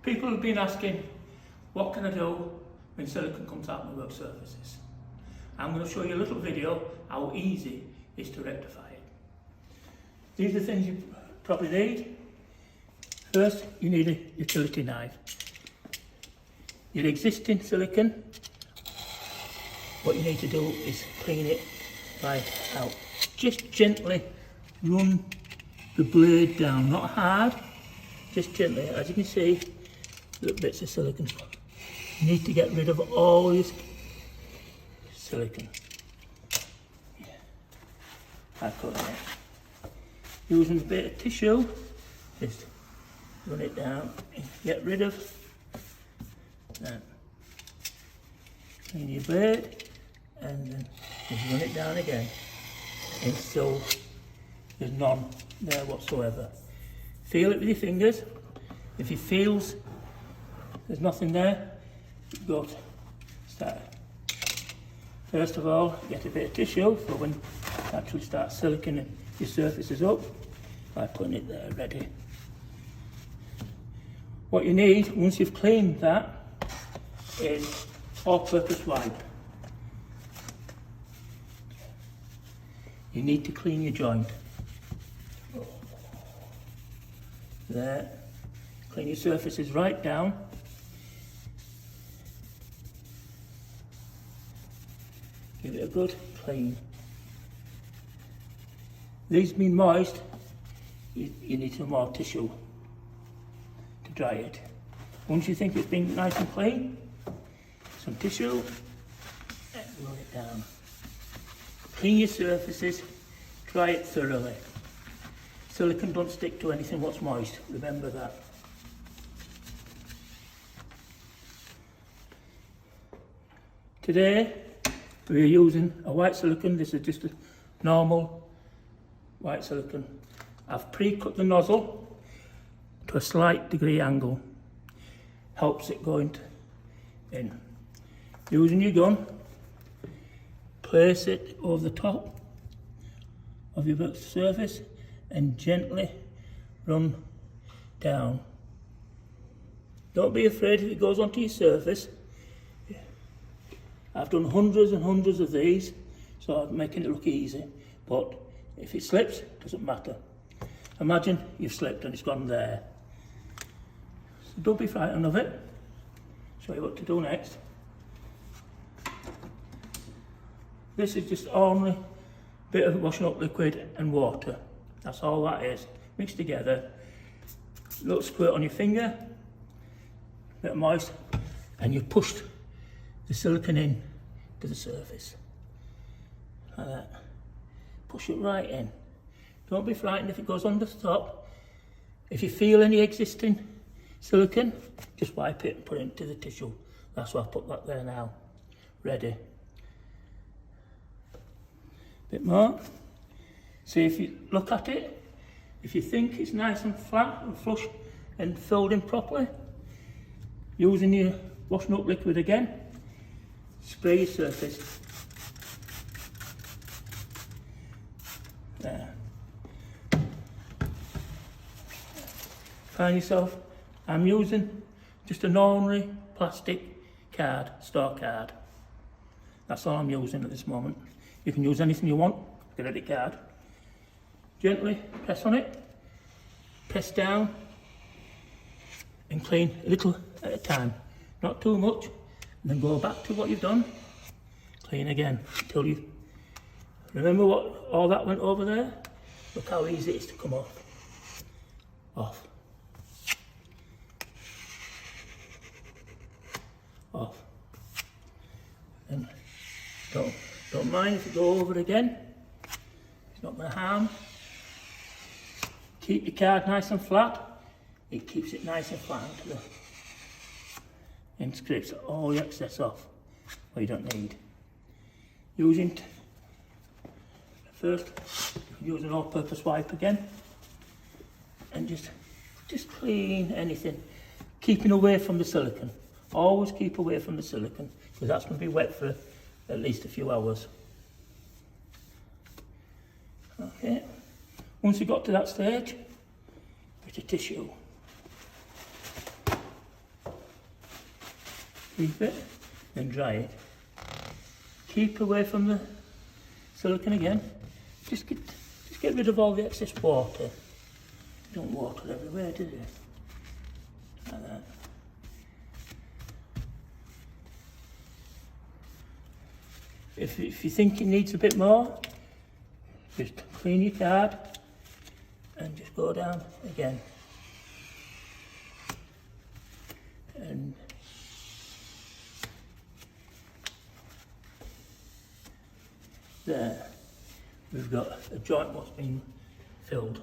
People have been asking, what can I do when silicone comes out of my work surfaces? I'm going to show you a little video how easy it is to rectify it. These are the things you probably need. First, you need a utility knife. Your existing silicone, what you need to do is clean it right out. Just gently run the blade down, not hard, just gently. As you can see, little bits of silicone. You need to get rid of all this silicone. Yeah. I cut it. Using a bit of tissue, just run it down, get rid of that. Clean your blade, and then just run it down again. And so there's none there whatsoever. Feel it with your fingers. If it feels there's nothing there, go to start. First of all, get a bit of tissue for when you actually start siliconing your surfaces up by putting it there ready. What you need, once you've cleaned that, is all-purpose wipe. You need to clean your joint. There. Clean your surfaces right down. Give it a good clean. These being moist, you need some more tissue to dry it. Once you think it's been nice and clean, some tissue, and roll it down. Clean your surfaces, dry it thoroughly. Silicone don't stick to anything what's moist, remember that. Today, we're using a white silicone. This is just a normal white silicone. I've pre-cut the nozzle to a slight degree angle. Helps it go in. Using your gun, place it over the top of your surface and gently run down. Don't be afraid if it goes onto your surface. I've done hundreds and hundreds of these, so I'm making it look easy, but if it slips, it doesn't matter. Imagine you've slipped and it's gone there. So don't be frightened of it. Show you what to do next. This is just only a bit of washing up liquid and water. That's all that is. Mixed together. Little squirt on your finger, a bit of moist, and you've pushed the silicone in to the surface. Like that. Push it right in. Don't be frightened if it goes under the top. If you feel any existing silicone, just wipe it and put it into the tissue. That's why I put that there now. Ready. Bit more. See, if you look at it, if you think it's nice and flat and flush and filled in properly, using your washing up liquid again, spray your surface. There. Find yourself, I'm using just an ordinary plastic card, store card. That's all I'm using at this moment. You can use anything you want, credit card. Gently press on it, press down, and clean a little at a time. Not too much, and then go back to what you've done. Clean again until you remember what all that went over there. Look how easy it is to come off. Off. Off. And don't mind if you go over again. It's not going to harm. Keep your card nice and flat. It keeps it nice and flat and scrapes all the excess off what you don't need. Using first, use an all-purpose wipe again, and just clean anything, keeping away from the silicone. Always keep away from the silicone because that's going to be wet for at least a few hours. Okay. Once you got to that stage, bit of tissue. Keep it, then dry it. Keep away from the silicone again. Just get rid of all the excess water. You don't water everywhere, do you? Like that. If you think it needs a bit more, just clean your card and just go down again. And there, we've got a joint what's been filled.